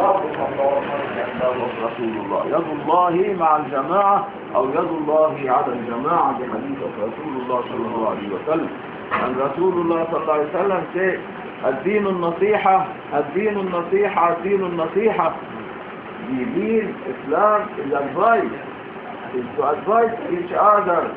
love of Allah and love of Rasulullah. يد الله مع الجماعة أو يد الله على الجماعة بحديث رسول الله صلى الله عليه وسلم. And Rasulullah صلى الله عليه وسلم said, الدين النصيحة الدين النصيحة الدين النصيحة. The deen, Islam is advice, is to advise each other,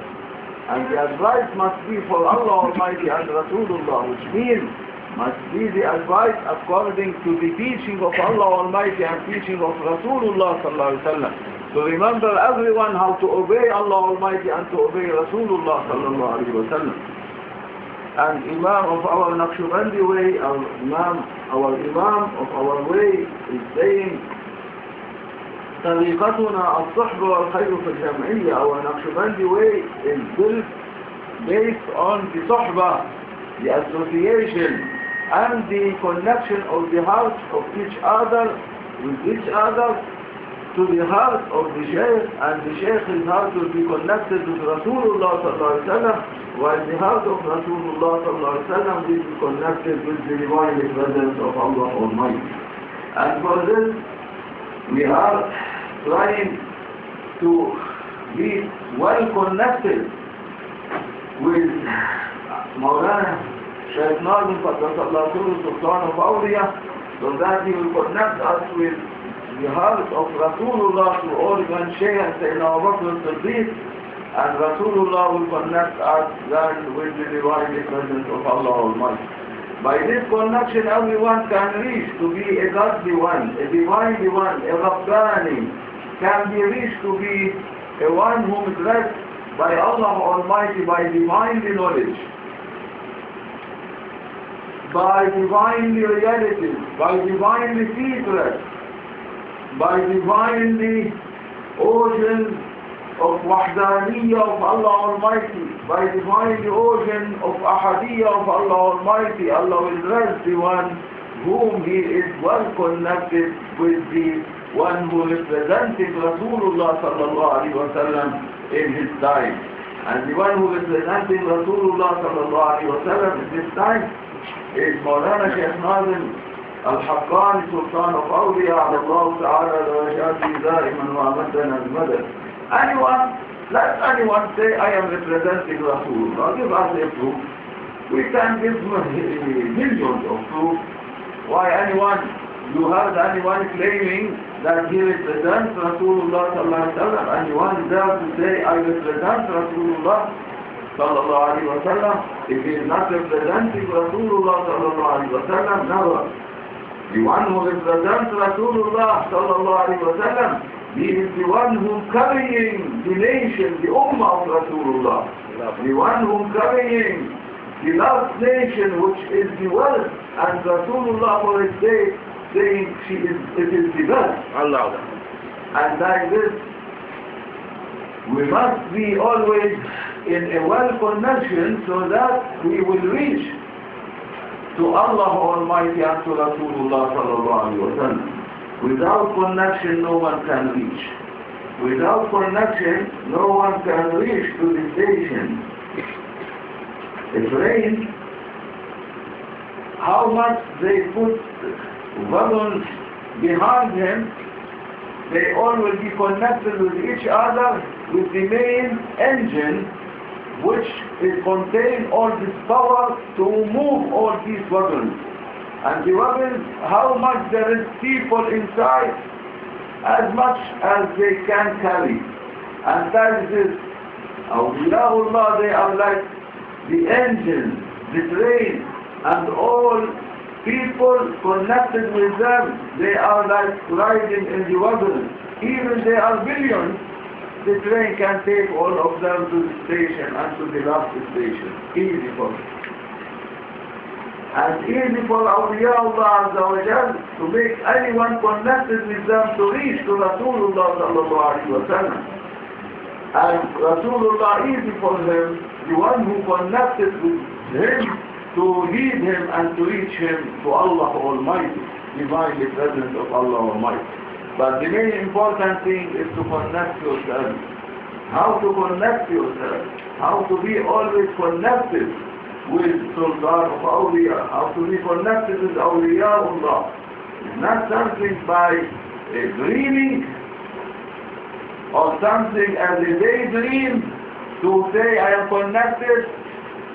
and the advice must be for Allah Almighty and Rasulullah, which means must be the advice according to the teaching of Allah Almighty and teaching of Rasulullah sallallahu alaihi wasallam. So remember everyone how to obey Allah Almighty and to obey Rasulullah sallallahu alaihi wasallam. And Imam of our Naqshbandi way, our Imam of our way is saying, طريقتنا الصحبة والخير في الجمعية. Our Naqshbandi way is built based on the صحبة, the association, and the connection of the hearts of each other with each other to the heart of the Shaykh, and the Shaykh's heart will be connected with Rasulullah sallallahu alaihi wasallam, while the heart of Rasulullah sallallahu alaihi wasallam will be connected with the divine presence of Allah Almighty. And for this we are trying to be well connected with Maulana Shaykh Adnan Kabbani, Sultan of Awliya, so that he will connect us with the heart of Rasulullah to organ Shaykh and Sayyidina Abu Bakr as-Siddiq, and Rasulullah will connect us then with the divine presence of Allah Almighty. By this connection everyone can reach to be a godly one, a divine one, a Rabbani, can be reached to be a one whom is blessed by Allah Almighty by divinely knowledge, by divinely realities, by divinely secrets, by divinely ocean of Wahdaniyya of Allah Almighty, by divinely ocean of Ahadiyya of Allah Almighty. Allah will bless the one whom He is well connected with the one who represented Rasulullah sallallahu alaihi wasallam in his time. And the one who represented Rasulullah sallallahu alaihi wasallam in his time is Maulana Shaykh Adnan Al-Haqqani, Sultan of Awliya, Allah Ta'ala darajati daiman wa amadana al-madad. Let anyone say, I am representing Rasulullah. Give us a proof. We can give millions of proof. Why you heard anyone claiming that he represents Rasulullah sallallahu alaihi wasallam, and you want there to say, I represent Rasulullah sallallahu alaihi wasallam? If he is not representing Rasulullah sallallahu alaihi wasallam, never. The one who represents Rasulullah sallallahu alaihi wasallam, he is the one who carrying the nation, the ummah of Rasulullah, the one who carrying the last nation, which is the wealth, and Rasulullah for his day saying it is the best. Allah. And like this, we must be always in a well connection so that we will reach to Allah Almighty and to Rasulullah sallallahu alaihi wasallam. Without connection, no one can reach. Without connection, no one can reach to the station. It rains. How much they put wagons behind him, they all will be connected with each other with the main engine, which is contain all this power to move all these wagons. And the wagons, how much there is people inside, as much as they can carry. And that is, Awliyaullah, they are like the engine, the train, and all people connected with them, they are like riding in the wagon. Even they are billions, the train can take all of them to the station and to the last station. Easy for them. And easy for Awliyaullah Azza wa Jal to make anyone connected with them to reach to Rasulullah sallallahu alaihi wasallam. And Rasulullah, easy for him, the one who connected with him, to lead him and to reach him to Allah Almighty, divinely presence of Allah Almighty. But the main important thing is to connect yourself. How to connect yourself? How to be always connected with Sultan of Awliya? How to be connected with Awliyaullah? It's not something by dreaming or something as a daydream to say I am connected.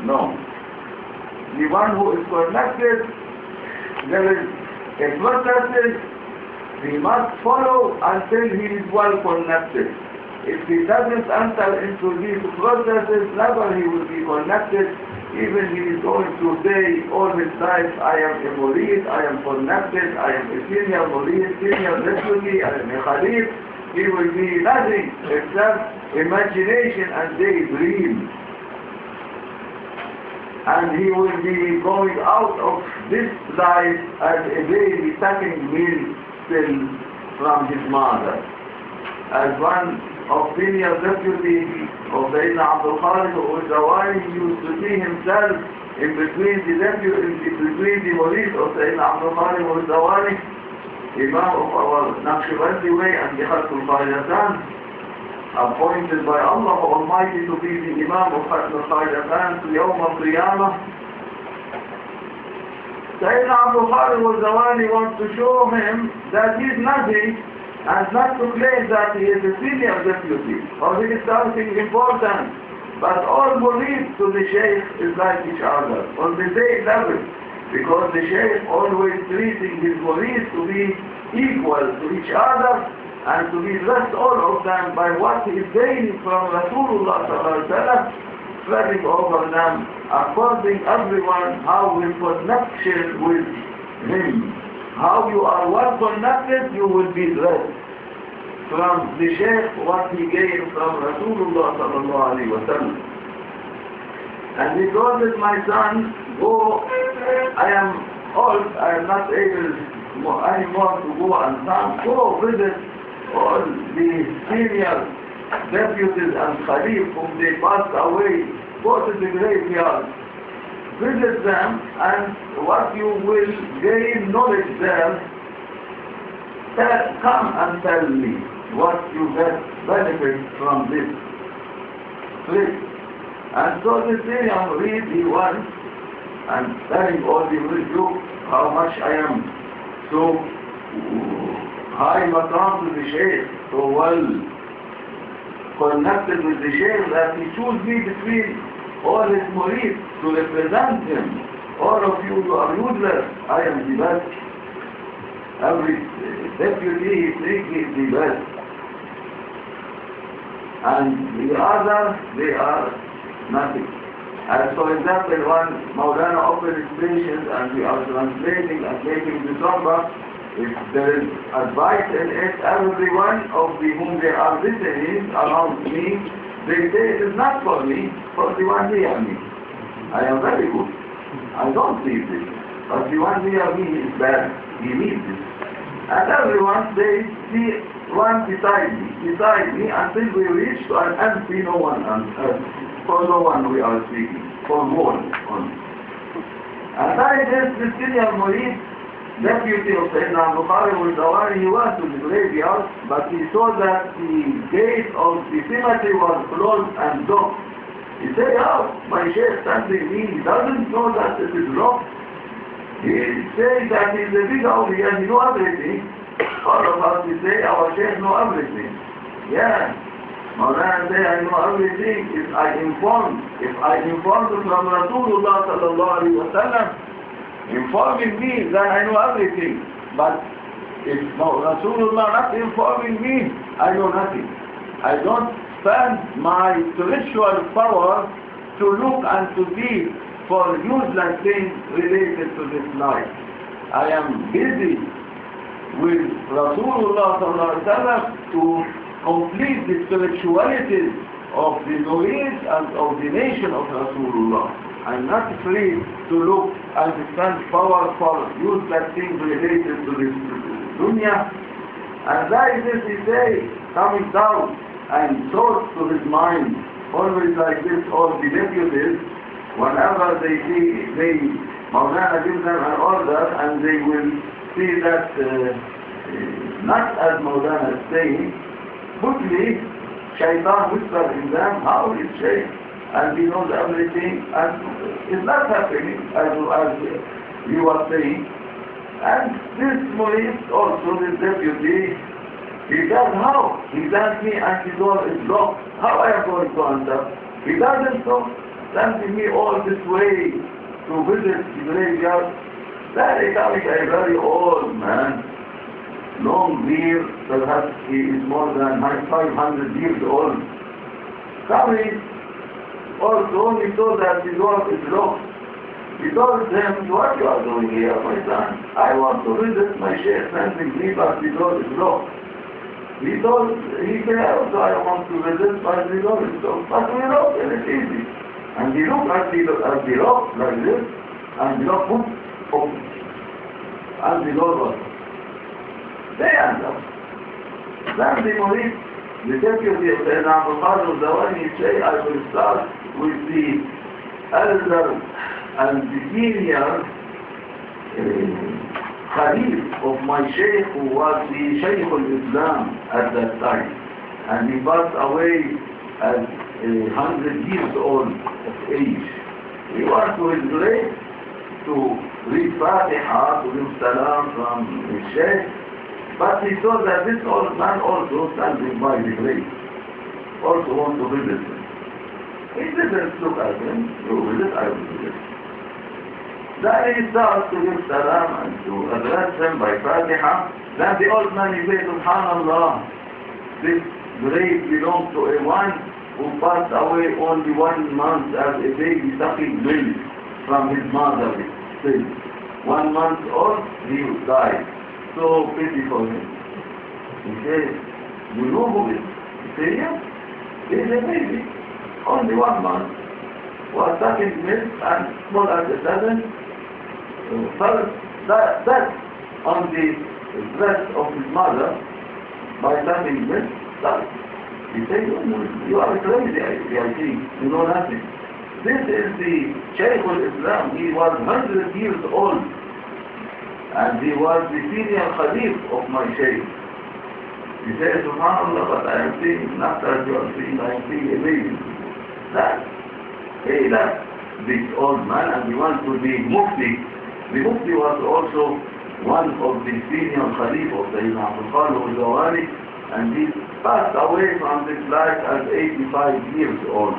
No. The one who is connected, there is a process he must follow until he is well connected. If he doesn't enter into these processes, never he will be connected. Even he is going to say all his life, I am a murid, I am connected, I am a senior murid, senior deputy, I am a khalif. He will be nothing except imagination and daydream. And he will be going out of this life as a baby sucking milk still from his mother. As one of senior deputy of Sayyidina Abdul Khalid al-Zawani, he used to see himself in between the deputy, in between the murid of Sayyidina Abdul Khalid al-Zawani, Imam of our Naqshbandi way and the Khalqul Qaidatan, appointed by Allah Almighty to be the Imam of Khalqul Qaidatan to Yawm al-Qiyamah. Sayyidina Abdul Khalid al-Zawani wants to show him that he is nothing and not to claim that he is a senior deputy or he is something important. But all murids to the Shaykh is like each other on the same level, because the Shaykh always treating his murids to be equal to each other and to be blessed all of them by what he is gaining from Rasulullah sallallahu alaihi wasallam, spreading over them, according everyone how in connection with him. How you are well connected, you will be blessed from the Shaykh, what he gained from Rasulullah sallallahu alaihi wasallam. And he told us, my son, go, I am old, I am not able anymore to go and come, go visit all the senior deputies and khalif whom they passed away, go to the graveyard, visit them, and what you will gain knowledge there, come and tell me what you get benefit from this trip. And so the senior read he went and telling all the look how much I am so high Makkam to the Shaykh, so well connected with the Shaykh that he chose me between all his murid to represent him. All of you are useless, I am the best. Every deputy he thinks he is the best. And the others, they are nothing. As for example, one Maulana opened his patience and we are translating and making the Sabah, if there is advice in it, every one of the whom they are listening around me, they say it is not for me, for the one near me. I am very good. I don't need this. But the one near me is bad. He needs it. And everyone, they see one beside me until we reach to an empty no one on earth. For no one we are speaking. For more only. And that is the senior murid, deputy of Sayyidina Abdul Khalid al-Zawani. He went to the graveyard, but he saw that the gate of the cemetery was closed and locked. He said, oh, my Shaykh standing me, he doesn't know that it is locked. He says that he is a big awliya, he knows everything. All of us, we say, our Shaykh know everything. Yeah. Maulana say, I know everything if I inform from Rasulullah sallallahu alaihi wasallam, informing me, then I know everything. But if Rasulullah not informing me, I know nothing. I don't spend my spiritual power to look and to see for useless things related to this life. I am busy with Rasulullah sallallahu alaihi wasallam to complete the spirituality of the murid and of the nation of Rasulullah. I'm not free to look and spend power for useless things related to this dunya. And that is, he say, coming down and thoughts to his mind, always like this, all the deputies, whenever they see, Maulana gives them an order and they will see that not as Maulana is saying, quickly, Shaitan whispers in them, how is Shaykh? And he knows everything, and it's not happening, as you are saying. And this police also, this deputy, he said, how? He asked me and the door is locked. How I am going to answer? He doesn't know. Sending me all this way to visit the graveyard. That is a very old man. Long beard, perhaps he is more than 500 years old. Coming, also he saw that the door is locked. He told him, what you are doing here, my son? I want to visit my Shaykh sending me, but the door is locked. He said, also I want to visit, but the door is locked. But we lock and it's easy. And he looked at the lock like this, and the lock put open. And the door was open. They end up. Then the Murid, the deputy of Shaykh Adnan Kabbani say, I will start with the elder and the senior Khalif of my Shaykh, who was the Shaykh al-Islam at that time. And he passed away at 100 years old of age. He went to his grave to read Fatiha, to give salam from his Shaykh, but he saw that this old man also standing by the grave, also want to visit him. He didn't look at him, you visit, I will visit. Then he starts to give salam and to address him by Fatiha. Then the old man, he says, Subhanallah, this grave belongs to a one who passed away only 1 month as a baby sucking milk from his mother. 1 month old, he died. So pity for him. He says, you know who is? He says, yes. He is a baby. Only 1 month. Was sucking milk and small as a sudden. First, that on the breast of his mother by sucking milk, died. He said, you are crazy, I think. You know nothing. This is the Shaykh al-Islam. He was 100 years old. And he was the senior Khalif of my Shaykh. He said, Subhanallah, but I am seeing, not as you are seeing, I am seeing a baby. He left this old man and he went to the Mufti. The Mufti was also one of the senior Khalif of Sayyidina Abdul Kabbani, and he passed away from this life at 85 years old.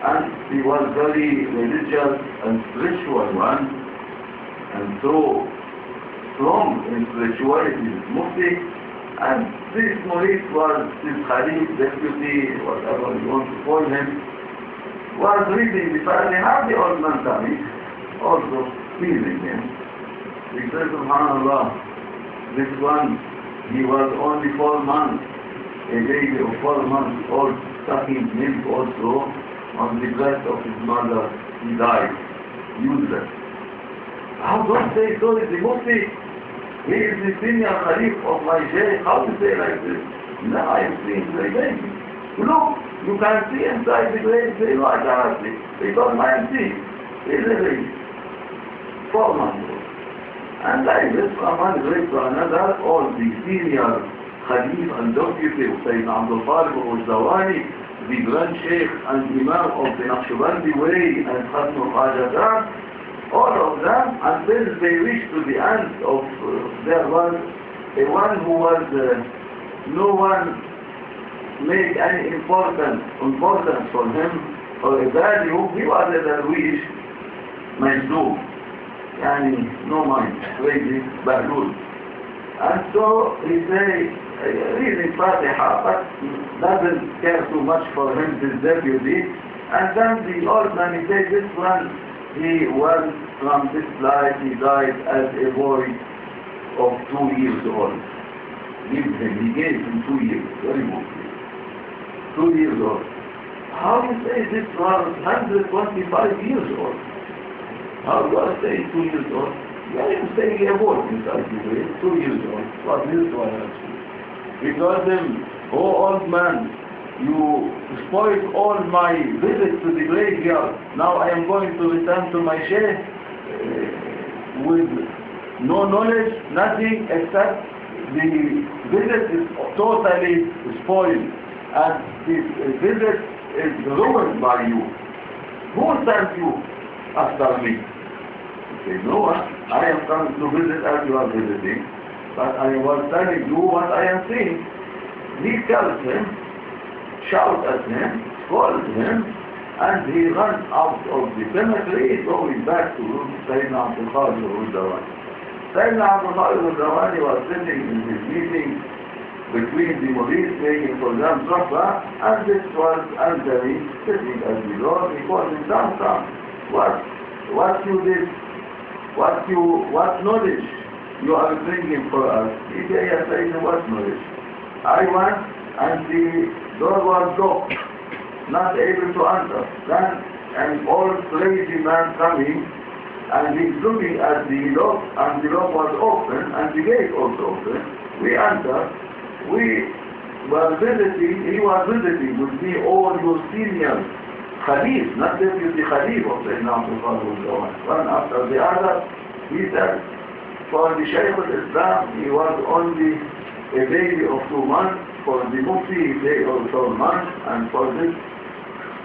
And he was very religious and spiritual one, and so strong in spirituality, Mufti. And this Murid was this Khalif, deputy, whatever you want to call him, was reading the Fatiha, the old man coming, also feeling him. He said, Subhanallah, this one, he was only 4 months, a baby of 4 months old, sucking milk also on the breast of his mother. He died, useless. How don't say so? Is the Mufti? He is the senior Khalif of my Shaykh. How to say like this? No, I am seeing the baby. Look, you can see inside the grave. Say, no, I cannot see. Because I am seeing. He is a baby. 4 months old. And like this, from one grave to another, all the senior Khalif and deputy of Sayyidina Abdul Kabbani, the Grand Shaykh and Imam of the Naqshbandi Way and Khatm al-Hajjat, all of them, until they reached to the end of, there was a one who was, no one made any importance for him, or a value. He was a darwish, majdoub, yani no mind, crazy, bahlul. And so he say, reading Fatiha, but doesn't care too much for him, this deputy. And then the old man, he said, this one, he was from this life, he died as a boy of 2 years old. He gave him 2 years, very good. 2 years old. How you say this was 125 years old? How you are saying 2 years old? You are saying a boy inside the way, 2 years old. What is one actually? He told him, oh old man, you spoiled all my visits to the graveyard. Now I am going to return to my Shaykh with no knowledge, nothing except the visit is totally spoiled and the visit is ruined by you. Who sent you after me? Say, no, I am coming to visit as you are visiting, but I was telling you what I am seeing. He tells him, shouts at him, scolds him, and he runs out of the cemetery, going back to Sayyidina Abdul Qadir al-Dawani. Sayyidina Abdul Qadir al-Dawani was sitting in his meeting between the Murid, making for them Safa, and this was Anthony sitting at the door. He called him down. What you did? What knowledge you are bringing for us? He said, yes, I know what knowledge. I went and the door was locked, not able to enter. Then an old crazy man coming, and he's looking at the lock, and the lock was open, and the gate also open. We entered. We were visiting, he was visiting with me all your seniors, Khalif, not deputy Khalif of the Imam one after the other. He said, for the Shaykh al-Islam, he was only a baby of 2 months. For the Mufti, he said also 12 months, and for this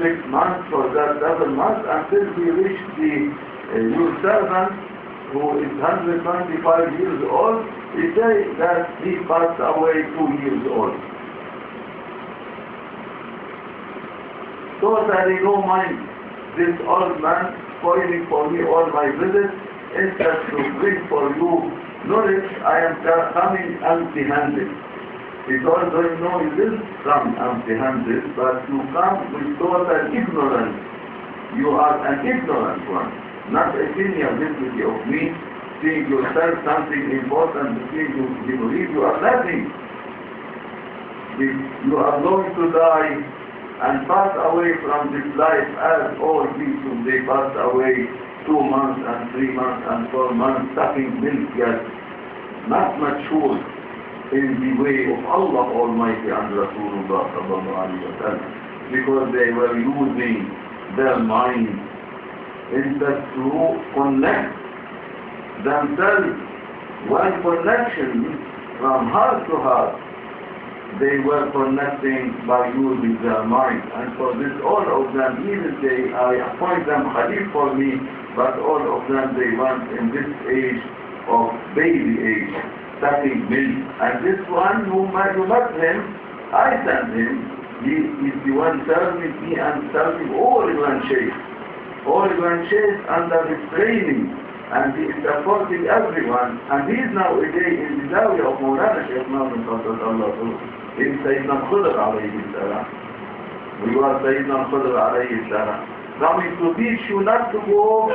6 months, for that 7 months, until we reached the new servant, who is 125 years old. He said that he passed away 2 years old. So that he don't mind this old man spoiling for me all my visits. Instead to bring for you knowledge, I am coming empty-handed. He told him, no, you didn't come empty-handed, but you come with total ignorance. You are an ignorant one, not a senior deputy of me. Think yourself something important, think you believe you are nothing. You are going to die and pass away from this life as all people, they pass away 2 months and 3 months and 4 months, sucking milk yet, not mature in the way of Allah Almighty and Rasulullah sallallahu alaihi wasallam, because they were using their mind instead to connect themselves. One connection from heart to heart, they were connecting by using their mind. And for this, all of them, even I appoint them Khalif for me, but all of them, they went in this age of baby age, sucking milk. And this one whom you met him, I sent him. He is the one serving me and serving all Iran Shaykh. All Iran Shaykh under his training. And he is supporting everyone. And he is now again in the Zawiyah of Mawlana Shaykh Adnan Kabbani in Sayyidina Khudr alayhi salam. We were Sayyidina Khudr alayhi salam, coming to teach you not to go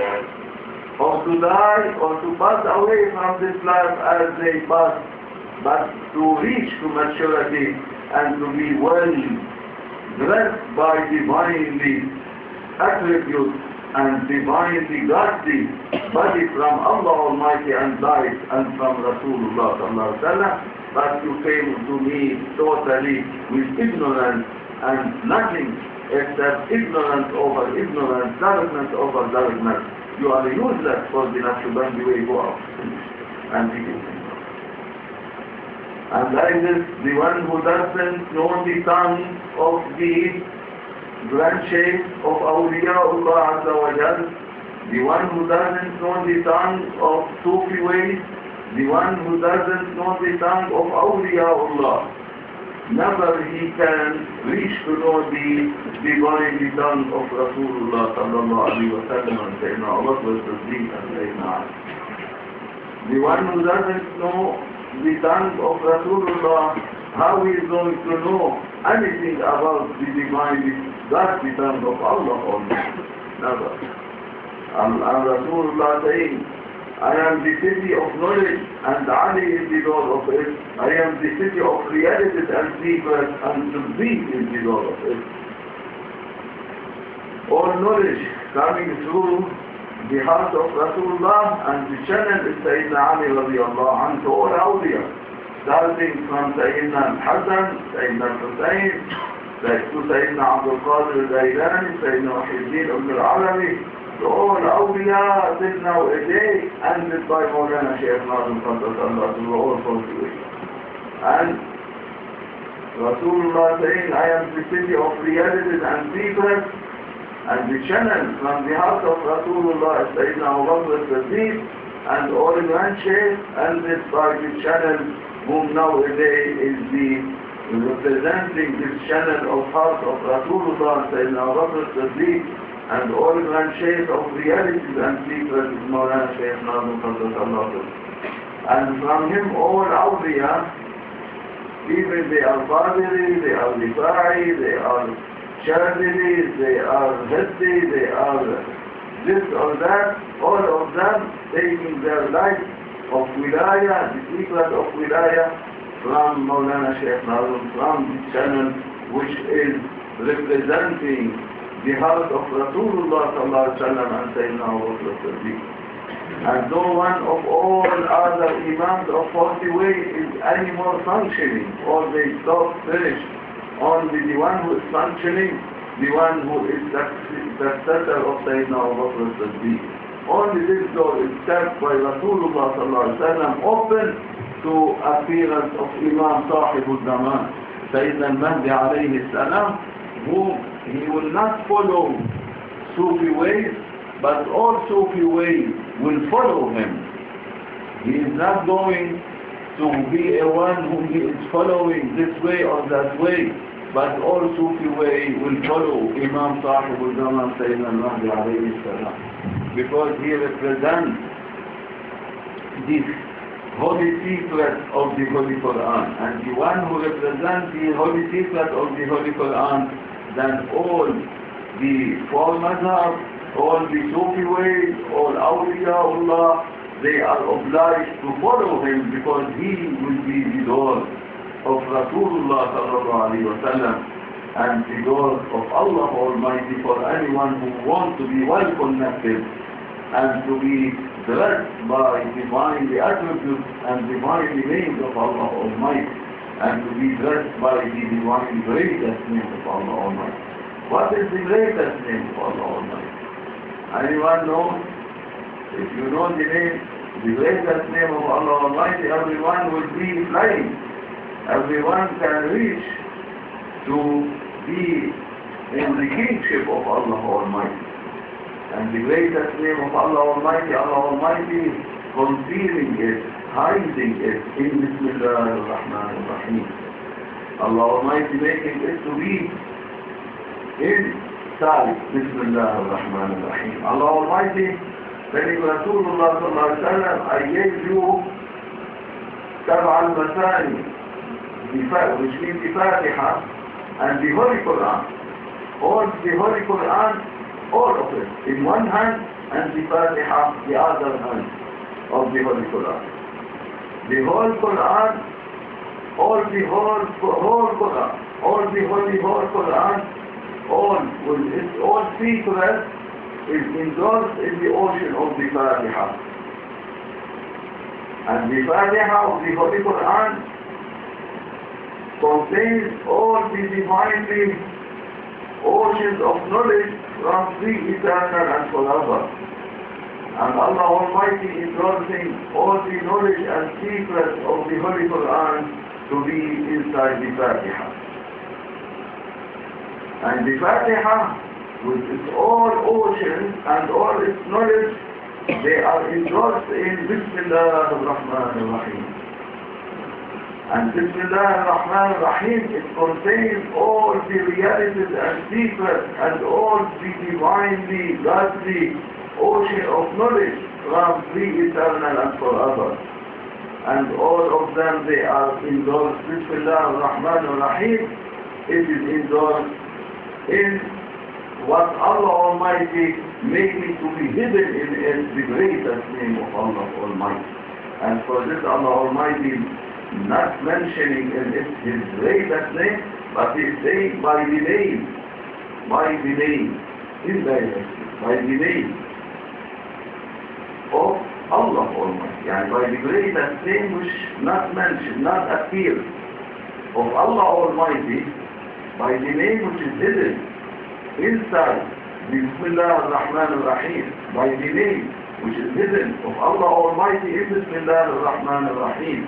or to die or to pass away from this life as they pass, but to reach to maturity and to be well dressed by divinely attributes and divinely godly body from Allah Almighty and light and from Rasulullah sallallahu alaihi wasallam, but you came to me totally with ignorance and nothing except ignorance over ignorance, darkness over darkness. You are useless for the Naqshbandi way go out and begin. And like this, the one who doesn't know the tongue of the Grand Shaykh of Awliyaullah Azza wa Jal, the one who doesn't know the tongue of Sufi ways, the one who doesn't know the tongue of Awliyaullah, never he can reach to know the divine tongue of Rasulullah sallallahu alaihi wasallam and Sayyidina Abu Bakr as-Siddiq and Sayyidina Ali. The one who doesn't know the tongue of Rasulullah, how he is going to know anything about the divine godly tongue of Allah Almighty? Never. And Rasulullah saying, I am the city of knowledge and Ali is the door of it. I am the city of realities and secrets and truth is the door of it. All knowledge coming through the heart of Rasulullah and the channel is Sayyidina Ali radiallahu anhu to all awliya, starting from Sayyidina Hassan, Sayyidina Hussain, Sayyidina Abdul Qadir al-Jailani, Sayyidina Muhyiddin ibn al-Arabi, to all awliya till nowadays, ended by Mawlana Shaykh Adnan Kabbani to all cultivation. And Rasulullah saying, I am the city of realities and secrets, And the channel from the heart of Rasulullah Sayyidina Abu Bakr as-Siddiq and all branches, and this by the channel whom nowadays is the representing this channel of heart of Rasulullah Sayyidina Abu Bakr as-Siddiq and all branches of realities and secrets is Mawlana Shaykh Adnan Kabbani. And from him all awliya, even they are Qadiri, they are Rifa'i, they are Shadili, they are Hiddi, they are this or that, all of them taking their life of wilaya, the secret of wilaya from Mawlana Shaykh Adnan, from the channel which is representing the heart of Rasulullah sallallahu alaihi wasallam and Sayyidina Abu Bakr as-Siddiq. And no one of all other imams of 40 ways is any more functioning, or they stop finished. Only the one who is functioning, the one who is the successor of Sayyidina Abu Bakr as-Siddiq. Only this door is kept by Rasulullah sallallahu alaihi wasallam open to appearance of Imam Sahib al-Zaman, Sayyidina al-Mahdi alayhi salam, whom he will not follow Sufi ways, but all Sufi ways will follow him. He is not going to be a one whom he is following this way or that way, but all Sufi way will follow Imam Sahib al-Zaman Sayyidina al-Mahdi alayhi salam, because he represents this holy secret of the Holy Quran, and the one who represents the holy secret of the Holy Quran, then all the four madhab, all the Sufi ways, all awliyaullah, they are obliged to follow him, because he will be the door of Rasulullah sallallahu alaihi wasallam and the door of Allah Almighty for anyone who wants to be well connected and to be blessed by divinely attributes and divinely names of Allah Almighty, and to be blessed by the divinely greatest name of Allah Almighty. What is the greatest name of Allah Almighty? Anyone knows? If you know the name, the greatest name of Allah Almighty, everyone will be flying. Everyone can reach to be in the kingship of Allah Almighty. And the greatest name of Allah Almighty, concealing it, hiding it in Bismillah ar-Rahman ar-Rahim. Allah Almighty making it to be inside Bismillah ar-Rahman ar-Rahim. Allah Almighty telling Rasulullah sallallahu alaihi wasallam, I gave you Sab'a al-Masani, which means the Fatiha and the Holy Quran. All the Holy Quran, all of it, in one hand, and the Fatiha, the other hand of the Holy Quran. The whole Quran, all the whole Quran, all the whole Quran, all secret is endorsed in the ocean of the Fatiha. And the Fatiha of the Holy Quran contains all the divinely oceans of knowledge from the eternal and forever. And Allah Almighty is endorsing all the knowledge and secrets of the Holy Quran to be inside the Fatiha. And the Fatiha, with its all oceans and all its knowledge, they are endorsed in Bismillah ar-Rahman ar-Rahim. And Bismillah ar-Rahman ar-Rahim, it contains all the realities and secrets and all the divinely, godly ocean of knowledge from pre-eternal and forever. And all of them, they are endorsed. Bismillah ar-Rahman ar-Rahim, it is endorsed in what Allah Almighty made it to be hidden in the greatest name of Allah Almighty. And for this Allah Almighty not mentioning in it his greatest name, but he is saying by the name, indirectly, by the name of Allah Almighty, and by the greatest name which not mentioned, not appeared, of Allah Almighty, by the name which is hidden inside Bismillah ar-Rahman ar-Rahim, by the name which is hidden of Allah Almighty in Bismillah ar-Rahman ar-Rahim.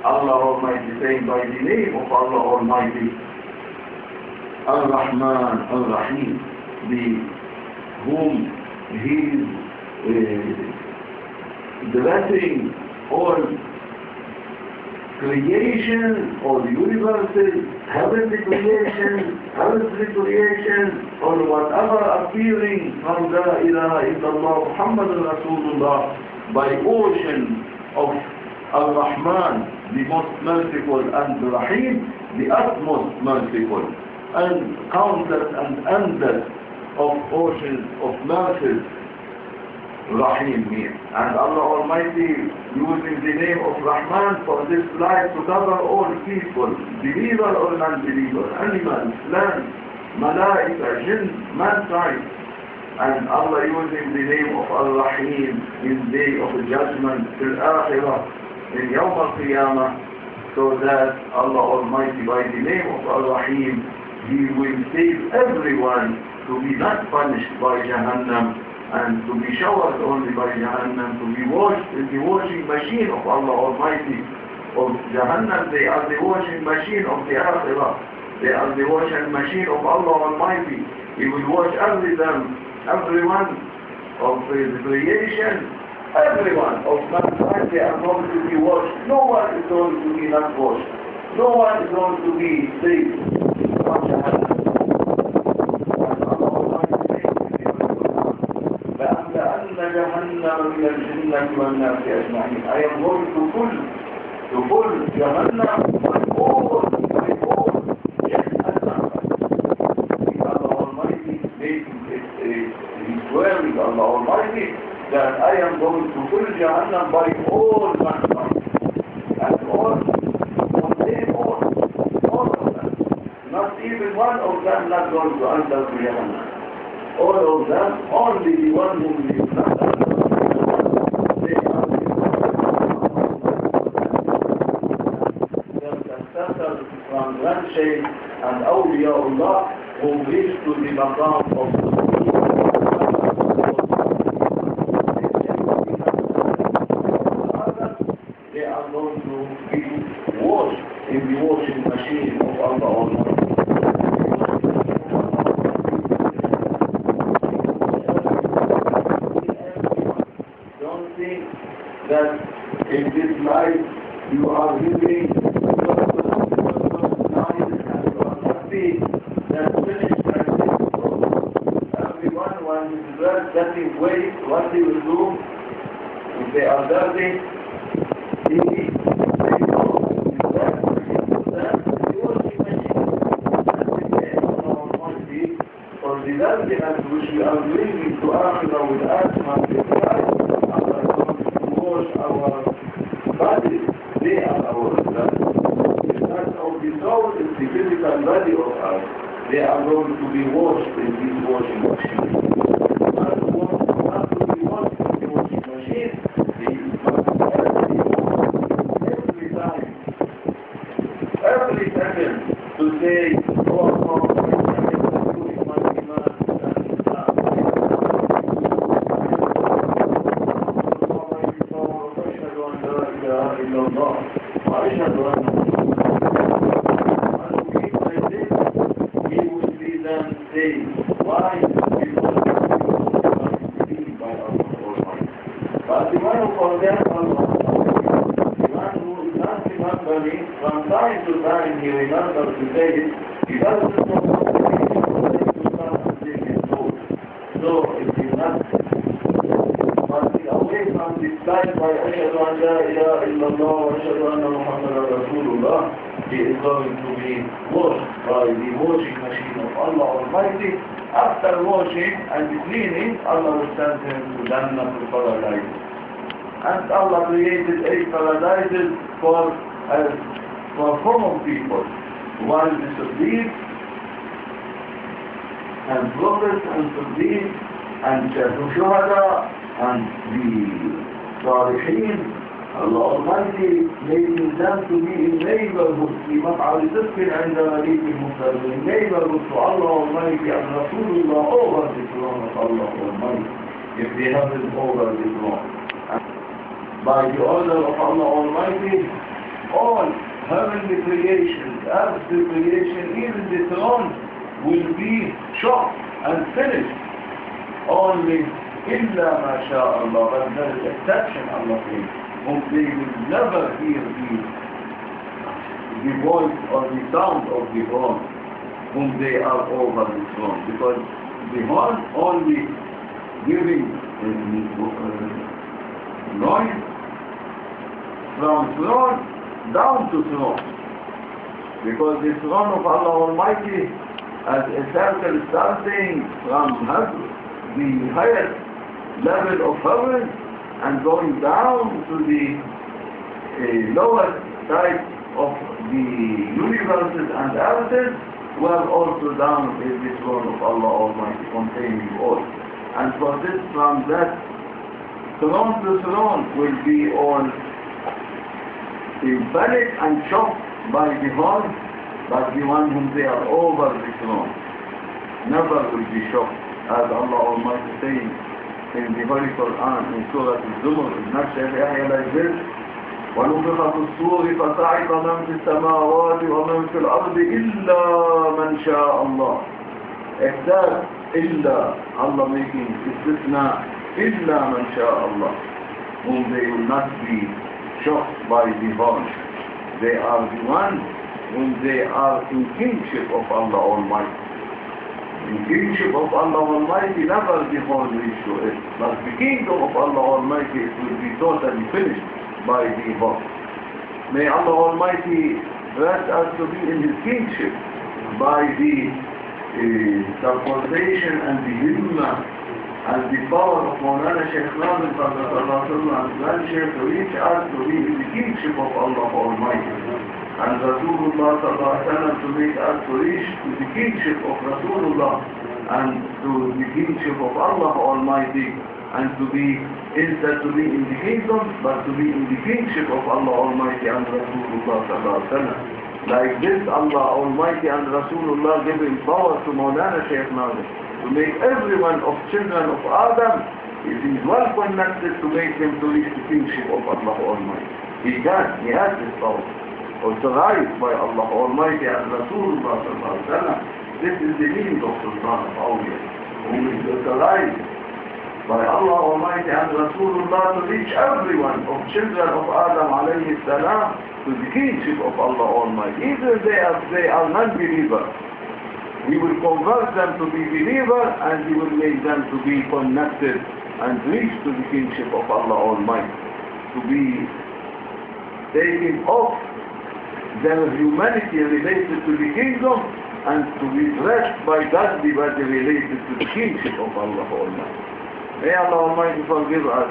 Allah Almighty saying by the name of Allah Almighty, Ar-Rahman Ar-Rahim, the whom He is blessing all creation, all universes, heavenly creation, earthly creation, or whatever appearing from La ilaha illallah Muhammadun Rasulullah by ocean of Al-Rahman, the most merciful, and the Rahim, the utmost merciful, and countless and endless of oceans of mercy, Rahim means. And Allah Almighty using the name of Rahman for this life to cover all people, believer or non-believer, animals, plants, malaika, jinn, mankind. And Allah using the name of Al-Rahim in day of judgment, till Akhirah, in Yawm al-Qiyamah, so that Allah Almighty by the name of Al-Rahim, He will save everyone to be not punished by Jahannam, and to be showered only by Jahannam, to be washed in the washing machine of Allah Almighty. Of Jahannam, they are the washing machine of the Akhirah. They are the washing machine of Allah Almighty. He will wash everyone of His creation, everyone of mankind, they are going to be washed. No one is going to be not washed. No one is going to be saved from Jahannam. جهنم من الجنة والناس أجمعين. I am going to pull Jahannam by all. Yes, Allah Almighty making it He's swearing, Allah Almighty, that I am going to pull Jahannam by all mankind. And all of them. Not even one of them not going to enter Jahannam. All of them, only the one whom is not from one Shaykh and Awliyaullah who reach to the Makkam of they are going to be washed in the washing machine of Allah Almighty. Don't think that in this life you are living getting weight, what they will do if they are dirty, for the dirtiness which we are bringing to Akhirah with asthma and Allah is going to wash our bodies. They are our blood. The blood of the soul is the physical body of us. They are going to be washed in this washing machine. To say, from time to time he remembers to say it, he doesn't know what to start to take his soul. So if he not away from this life by Ashhadu an la ilaha illallah wa Ashhadu anna Muhammadan Rasulullah, he is going to be washed by the washing machine of Allah Almighty. After washing and cleaning, Allah will send him to Jannah, to paradise. And Allah created 8 paradises for common people, while the Siddiq and prophets and Siddiq and Shuhada and the Salihin, Allah Almighty making them to be in neighborhood, في مقعد صدق عند مليك المرسلين, in neighborhood to Allah Almighty and Rasulullah over the throne of Allah Almighty, if they have it over the throne. By the order of Allah Almighty, all heavenly creation, earthly creation, even the throne will be chopped and finished. only illa ma sha Allah, but there is exception, Allah says, whom they will never hear the voice or the sound of the horn, whom they are over the throne, because the horn only giving noise from throne down to throne, because the throne of Allah Almighty as a circle starting from heaven, the highest level of heaven, and going down to the lower side of the universes and earths, were also down in the throne of Allah Almighty, containing all. And for this, from that throne to throne will be all in panic and shocked by the horn, but the one whom they are over the throne never will be shocked, as Allah Almighty saying in the Holy Quran in Surah Al-Zumar, like this: وَنُفِخَ فِي الصُّورِ فَصَعِقَ مَنْ فِي السَّمَاوَاتِ وَمَنْ فِي الْأَرْضِ إِلَّا مَنْ شَاءَ اللَّهُ, except إِلَّا, Allah making istisna, إِلَّا مَنْ شَاءَ اللَّهُ, whom they will not be shocked by the horn. They are the ones whom they are in kingship of Allah Almighty. In kingship of Allah Almighty, never the horn reach to it, but the kingdom of Allah Almighty, it will be totally finished by the horn. May Allah Almighty bless us to be in His kingship by the supportation and the himmah and the power of Mawlana Shaykh Adnan Kabbani and grandchildren to reach us to be in the kingship of Allah Almighty, and Rasulullah to make us to reach to the kingship of Rasulullah and to the kingship of Allah Almighty, and to be, instead to be in the kingdom, but to be in the kingship of Allah Almighty and Rasulullah. Like this, Allah Almighty and Rasulullah giving power to Mawlana Shaykh Adnan to make everyone of children of Adam, if he is well connected, to make him to reach the kingship of Allah Almighty. He can, he has this power, authorized by Allah Almighty and Rasulullah. This is the meaning of Sultan of Awliya, who is authorized by Allah Almighty and Rasulullah to reach everyone of children of Adam alayhi salam to the kingship of Allah Almighty. Either they are non-believers, He will convert them to be believers, and He will make them to be connected and reach to the kingship of Allah Almighty, to be taking off their humanity related to the kingdom and to be blessed by godly body related to the kingship of Allah Almighty. May Allah Almighty forgive us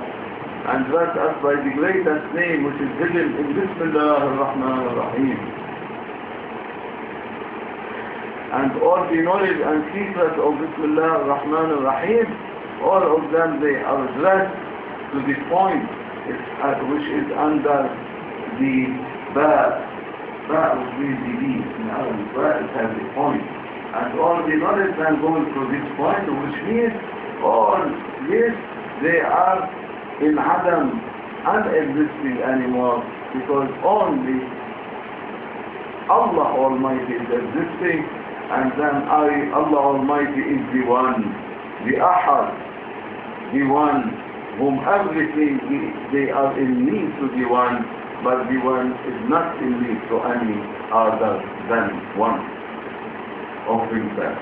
and bless us by the greatest name which is hidden in Bismillah ar-Rahman ar-Rahim. And all the knowledge and secrets of Bismillah ar-Rahman ar-Rahim, all of them, they are addressed to the point which is under the Ba which means the B in Arabic. Ba it has a point. And all the knowledge then goes to this point, which means all this, they are in Adam, unexisting anymore, because only Allah Almighty is existing, and then Allah Almighty is the one, the Ahad, the one whom everything they are in need to the one, but the one is not in need to any other than one of himself.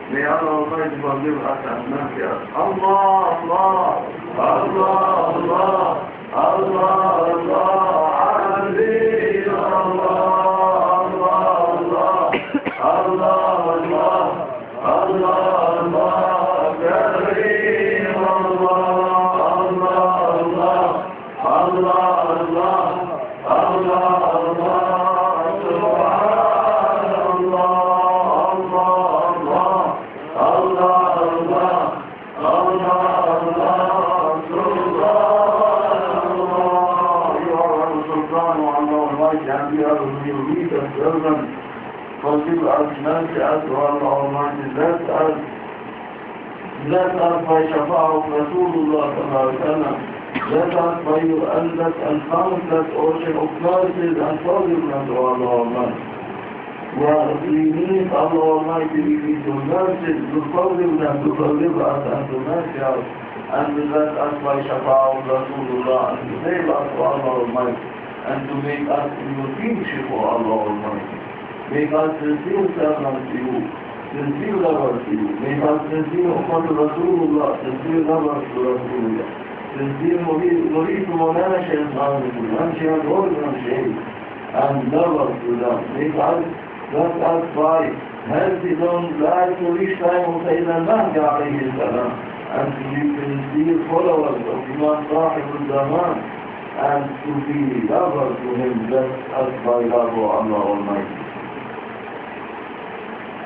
May Allah Almighty forgive us and mercy us. Allah, Allah, Allah, Allah, Allah, Allah, Aziz, Allah, Allah, Allah, Allah, Allah, Allah, Kareem, Allah, Allah, Allah, Allah, Allah, forgive us, mercy us, O Allah Almighty, bless us by Shafa'ah of Rasulullah sallallahu alaihi wasallam, bless us by your endless and boundless ocean of mercies and forgiveness, O Allah Almighty. We need Allah Almighty, we need your mercy, to forgive them, to forgive us, and to mercy us, and to bless us by Shafa'ah Rasulullah, and to save us for Allah Almighty, and to make us in your kingship for Allah Almighty. Make us sincere servants to you, sincere lovers to you. Make us sincere ummah to Rasulullah, sincere lovers to Rasulullah, sincere murid to Mawlana Shaykh Adnan Kabbani, and lovers to them. Make us let us by healthy long life to reach time of Sayyidina Mahdi alayhi salam, and to be sincere followers of Imam Sahib al-Zaman, and to be lovers to him. Bless us by love of Allah Almighty.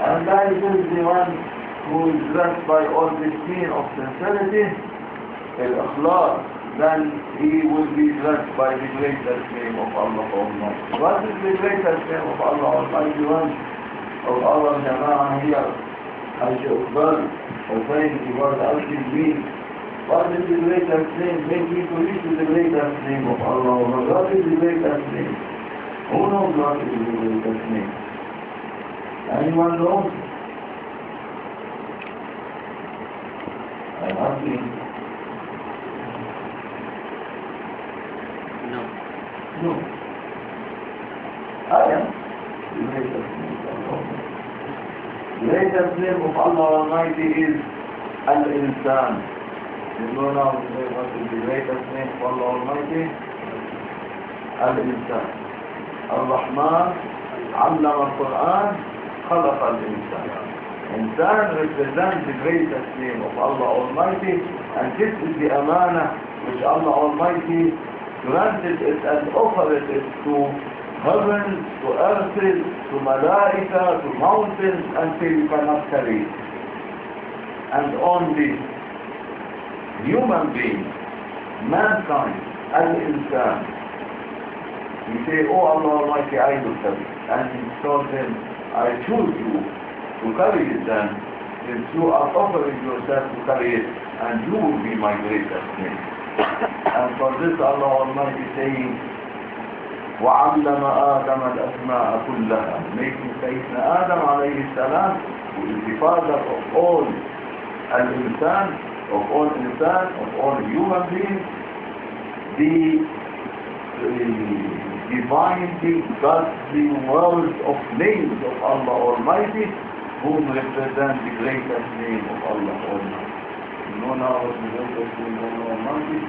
And that is the one who is blessed by all this mean of sincerity, al-Akhlaq, then he will be blessed by the greatest name of Allah Almighty. What is the greatest name of Allah Almighty? One of our Jama'ah here, Hajj Uqbal, Hussain, he was asking me, what is the greatest name? Make me to reach to the greatest name of Allah Almighty. What is the greatest name? Who knows what is the greatest name? Anyone knows? I'm asking. No. I am the greatest name of Allah. The greatest name of Allah Almighty is Al-Insan. You know now what is the greatest name of Allah Almighty? Al-Insan. Al-Rahman, Allama Al-Quran, Khalaqa Al-Insan. Insan represents the greatest name of Allah Almighty, and this is the amana which Allah Almighty granted it and offered it to heaven, to earth, to malaika, to mountains, until you cannot carry it. And only human beings, mankind, al-insan, he say, oh Allah Almighty, I will carry it. And he told him, I choose you to carry it then, since you are offering yourself to carry it, and you will be my greatest name. And for this Allah Almighty saying, وَعَلَّمَ آدَمَ الْأَسْمَاءَ كُلَّهَا, making Sayyidina Adam alayhi salam, who is the father of all al-insan, of all human beings, the divine, the godly world of names of Allah Almighty, whom represent the greatest name of Allah Almighty. You know now what the greatest name of Allah Almighty?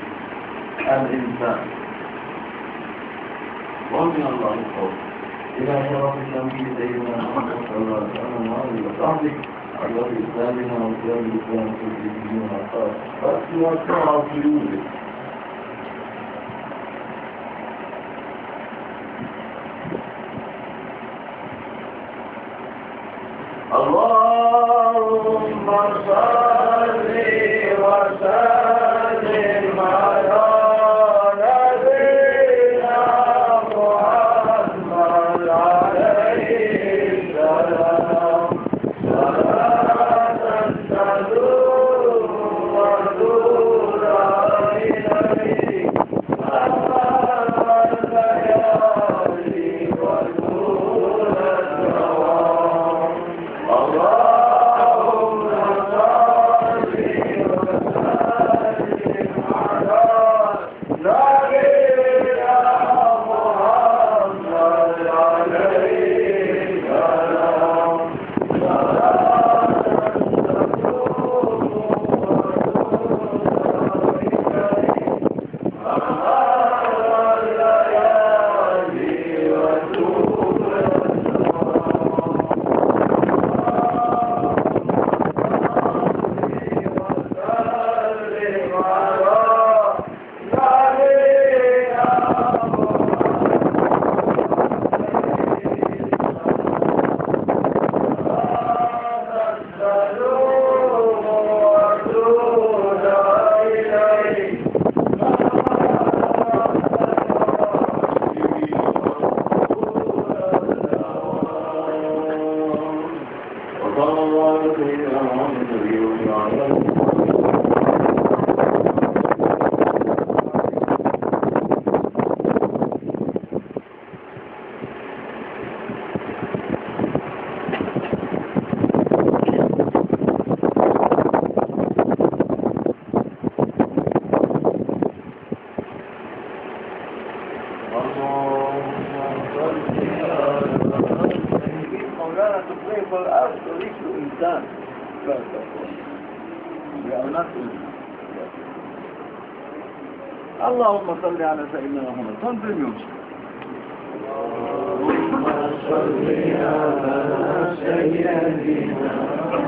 Al-Insan. ومن الله القول إلى شرف النبي سيدنا محمد صلى الله عليه وسلم وآله وصحبه على إسلامنا وإسلام الإسلام في الدين والحقائق فأسمع في يوسف. اللهم صل وسلم على Ghana to pray for us to reach to insan. We are not Muslims. اللهم صل على سيدنا محمد. Don't bring your اللهم صل على سيدنا